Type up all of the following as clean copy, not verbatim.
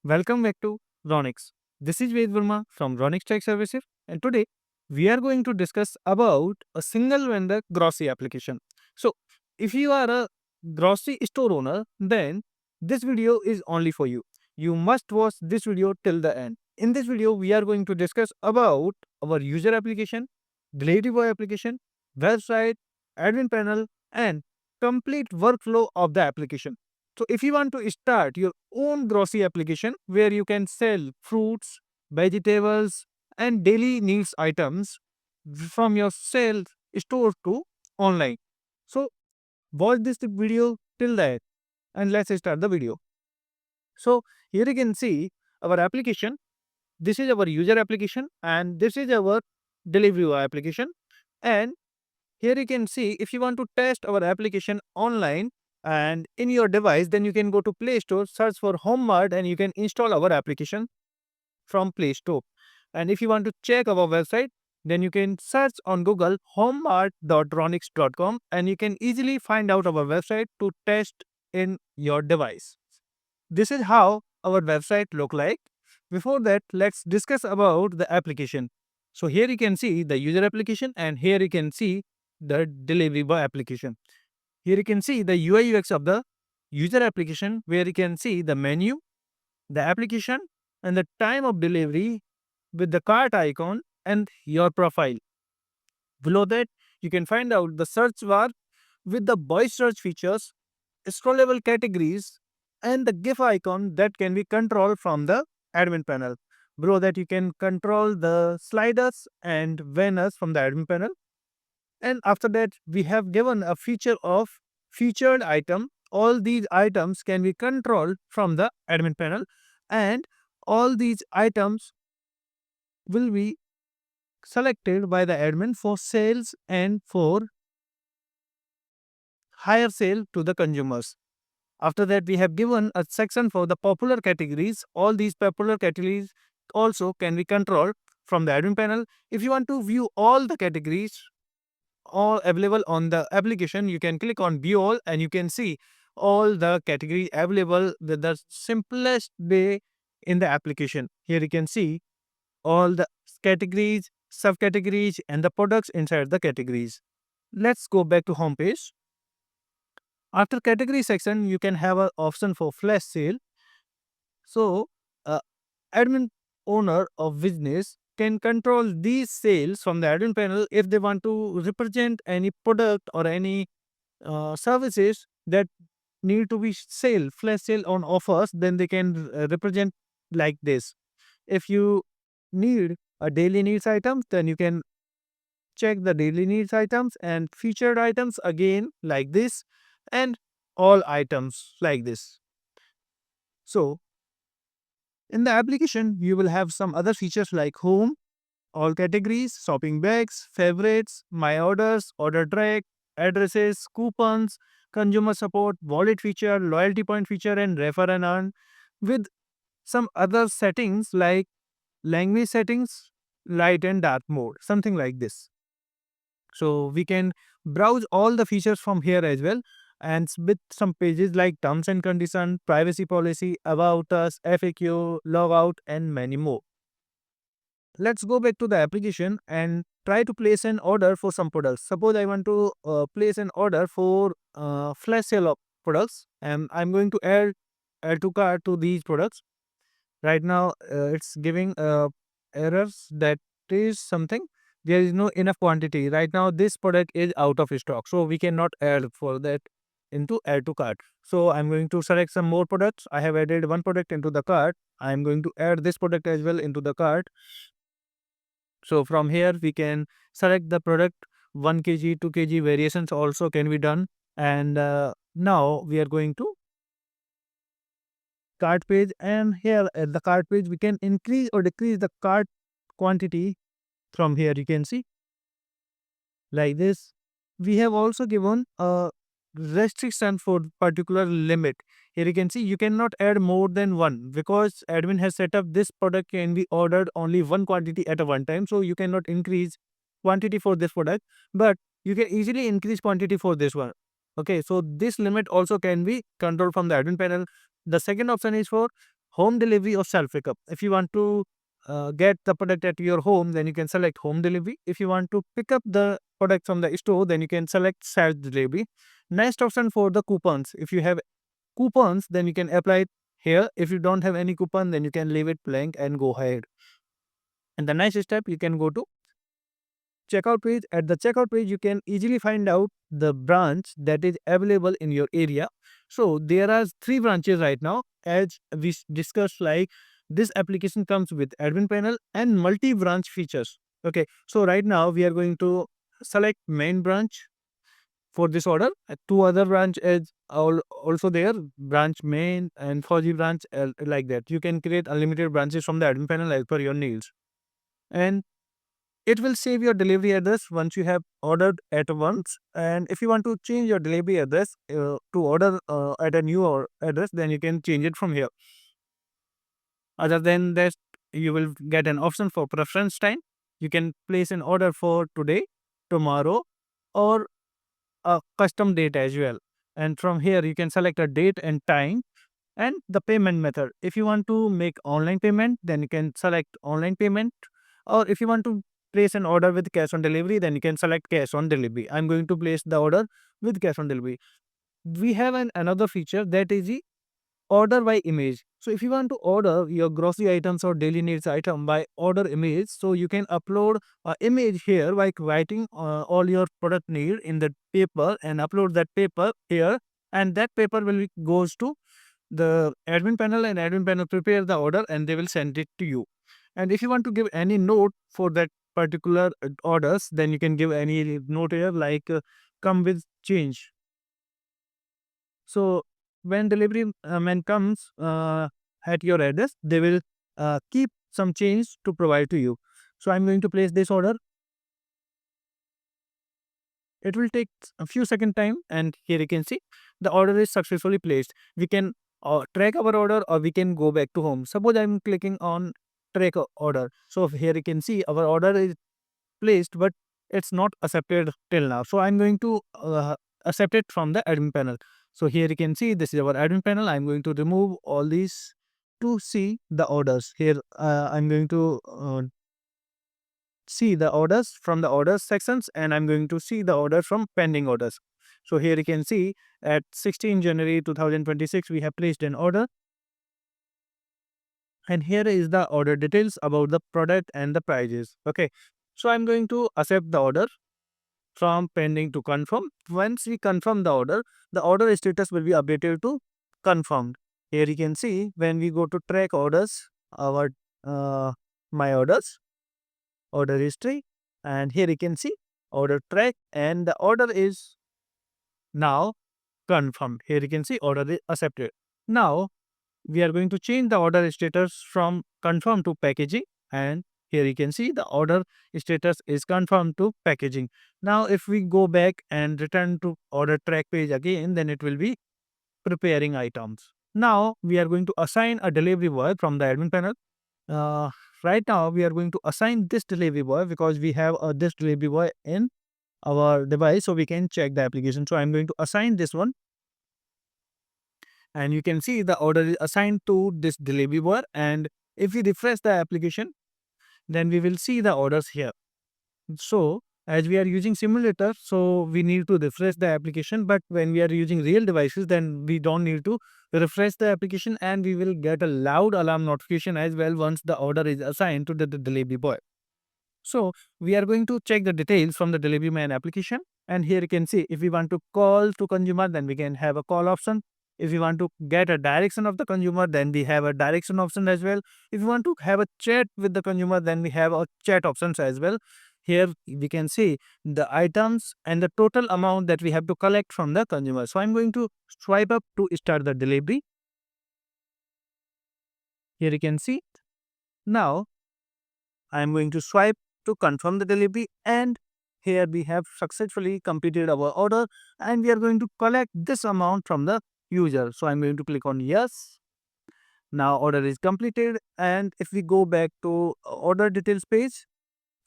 Welcome back to Raunix. This is Ved Verma from Raunix Tech Services, and today we are going to discuss about a single vendor grocery application. So, if you are a grocery store owner, then this video is only for you. You must watch this video till the end. In this video, we are going to discuss about our user application, delivery boy application, website, admin panel, and complete workflow of the application. So if you want to start your own grocery application where you can sell fruits, vegetables, and daily needs items from your sales store to online. So watch this video till that and let's start the video. So here you can see our application. This is our user application and this is our delivery application. And here you can see if you want to test our application online and in your device, then you can go to Play Store, search for HomeMart, and you can install our application from Play Store. And if you want to check our website, then you can search on Google homemart.ronix.com and you can easily find out our website to test in your device. This is how our website look like. Before that, let's discuss about the application. So here you can see the user application and here you can see the delivery boy application. Here you can see the UI UX of the user application where you can see the menu, the application and the time of delivery with the cart icon and your profile. Below that, you can find out the search bar with the voice search features, scrollable categories, and the GIF icon that can be controlled from the admin panel. Below that, you can control the sliders and banners from the admin panel. And after that, we have given a feature of featured item. All these items can be controlled from the admin panel, and all these items will be selected by the admin for sales and for higher sale to the consumers. After that, we have given a section for the popular categories. All these popular categories also can be controlled from the admin panel. If you want to view all the categories all available on the application, you can click on view all and you can see all the categories available with the simplest way in the application. Here you can see all the categories, subcategories, and the products inside the categories. Let's go back to home page. After category section, you can have an option for flash sale. So, admin owner of business can control these sales from the admin panel if they want to represent any product or any services that need to be flash sale on offers, then they can represent like this. If you need a daily needs items, then you can check the daily needs items and featured items again like this and all items like this. So in the application, you will have some other features like home, all categories, shopping bags, favorites, my orders, order track, addresses, coupons, consumer support, wallet feature, loyalty point feature, and refer and earn with some other settings like language settings, light and dark mode, something like this. So we can browse all the features from here as well and with some pages like terms and condition, privacy policy, about us, FAQ, logout, and many more. Let's go back to the application and try to place an order for some products. Suppose I want to place an order for flash sale of products and I'm going to add to cart to these products. Right now, it's giving errors that is something. There is no enough quantity. Right now, this product is out of stock. So we cannot add for that into add to cart. So I'm going to select some more products. I have added one product into the cart. I'm going to add this product as well into the cart. So from here, we can select the product 1 kg, 2 kg variations also can be done. And now we are going to cart page, and here at the cart page we can increase or decrease the cart quantity. From here you can see like this. We have also given a restriction for particular limit. Here you can see you cannot add more than one because admin has set up this product can be ordered only one quantity at a one time, so you cannot increase quantity for this product, but you can easily increase quantity for this one. Okay, so this limit also can be controlled from the admin panel. The second option is for home delivery or self pickup. If you want to get the product at your home, then you can select home delivery. If you want to pick up the product from the store, then you can select self delivery. Next option for the coupons. If you have coupons, then you can apply it here. If you don't have any coupon, then you can leave it blank and go ahead. And the next step, you can go to checkout page. At the checkout page, you can easily find out the branch that is available in your area. So there are three branches right now, as we discussed. Like, this application comes with admin panel and multi branch features. Okay, so right now we are going to select main branch for this order. Two other branch is also there, branch main and Fauji branch, like that. You can create unlimited branches from the admin panel as per your needs. And it will save your delivery address once you have ordered at once. And if you want to change your delivery address to order at a new address, then you can change it from here. Other than that, you will get an option for preference time. You can place an order for today, tomorrow, or a custom date as well. And from here, you can select a date and time and the payment method. If you want to make online payment, then you can select online payment. Or if you want to place an order with cash on delivery, then you can select cash on delivery. I'm going to place the order with cash on delivery. We have another feature, that is the order by image. So if you want to order your grocery items or daily needs item by order image, so you can upload a image here by writing all your product need in the paper and upload that paper here, and that paper will goes to the admin panel, and admin panel prepare the order and they will send it to you. And if you want to give any note for that particular orders, then you can give any note here, like come with change. So when delivery man comes at your address, they will keep some change to provide to you. So I'm going to place this order. It will take a few second time, and here you can see the order is successfully placed. We can track our order, or we can go back to home. Suppose I'm clicking on track order. So here you can see our order is placed, but it's not accepted till now. So I'm going to accept it from the admin panel. So here you can see this is our admin panel. I'm going to remove all these to see the orders. Here I'm going to see the orders from the orders sections, and I'm going to see the order from pending orders. So here you can see at 16 January 2026 we have placed an order, and here is the order details about the product and the prices. Okay, so I'm going to accept the order from pending to confirm. Once we confirm the order status will be updated to confirmed. Here you can see when we go to track orders, our my orders, order history, and here you can see order track, and the order is now confirmed. Here you can see order is accepted. Now we are going to change the order status from confirmed to packaging, and here you can see the order status is confirmed to packaging. Now if we go back and return to order track page again, then it will be preparing items. Now we are going to assign a delivery boy from the admin panel. uh, right now we are going to assign this delivery boy because we have this delivery boy in our device, so we can check the application. So I'm going to assign this one, and you can see the order is assigned to this delivery boy. And if we refresh the application, then we will see the orders here. So as we are using simulator, so we need to refresh the application, but when we are using real devices, then we don't need to refresh the application, and we will get a loud alarm notification as well once the order is assigned to the delivery boy. So we are going to check the details from the delivery man application. And here you can see if we want to call to consumer, then we can have a call option. If we want to get a direction of the consumer, then we have a direction option as well. If you want to have a chat with the consumer, then we have a chat options as well. Here we can see the items and the total amount that we have to collect from the consumer. So I'm going to swipe up to start the delivery. Here you can see. Now I'm going to swipe to confirm the delivery, and here we have successfully completed our order, and we are going to collect this amount from the user. So I'm going to click on yes. Now order is completed, and if we go back to order details page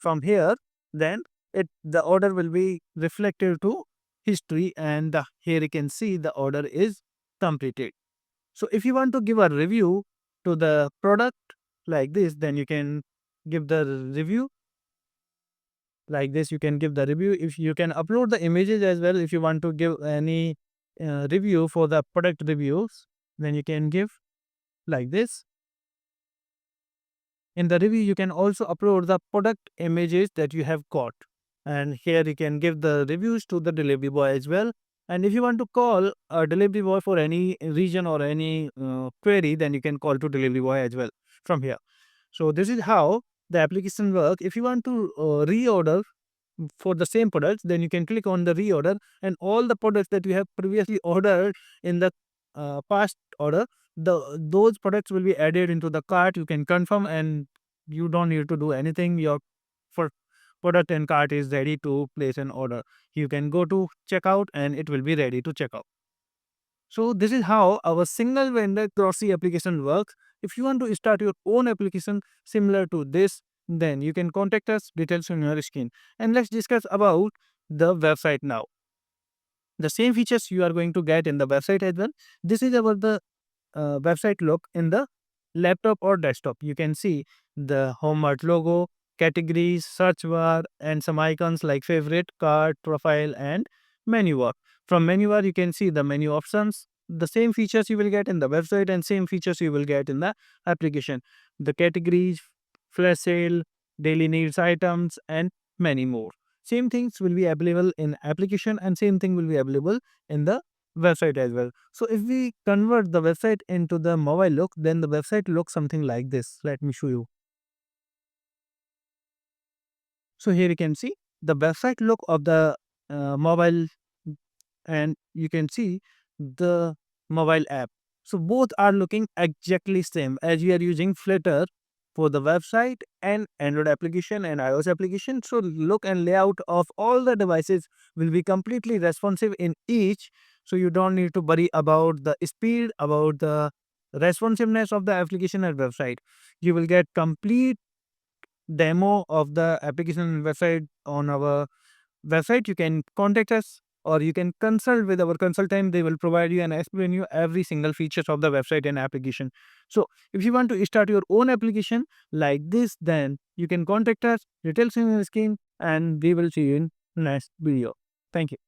from here, then the order will be reflected to history, and here you can see the order is completed. So if you want to give a review to the product like this, then you can give the review like this. You can give the review. If you can upload the images as well, if you want to give any review for the product reviews, then you can give like this. In the review, you can also upload the product images that you have got. And here you can give the reviews to the delivery boy as well. And if you want to call a delivery boy for any region or any query, then you can call to delivery boy as well from here. So this is how the application work. If you want to reorder for the same products, then you can click on the reorder, and all the products that you have previously ordered in the past order, those products will be added into the cart. You can confirm, and you don't need to do anything. Your for product and cart is ready to place an order. You can go to checkout and it will be ready to check out. So this is how our single vendor grocery application works. If you want to start your own application similar to this, then you can contact us, details on your screen. And let's discuss about the website now. The same features you are going to get in the website as well. This is about the website look in the laptop or desktop. You can see the HomeMart logo, categories, search bar, and some icons like favorite, card, profile, and menu bar. From menu bar, you can see the menu options. The same features you will get in the website and same features you will get in the application. The categories, flash sale, daily needs items, and many more. Same things will be available in application and same thing will be available in the website as well. So if we convert the website into the mobile look, then the website looks something like this. Let me show you. So here you can see the website look of the mobile, and you can see the mobile app. So both are looking exactly same as we are using Flutter for the website and Android application and iOS application. So look and layout of all the devices will be completely responsive in each. So you don't need to worry about the speed, about the responsiveness of the application and website. You will get complete demo of the application and website on our website. You can contact us or you can consult with our consultant. They will provide you and explain you every single features of the website and application. So if you want to start your own application like this, then you can contact us, details in the screen, and we will see you in next video. Thank you.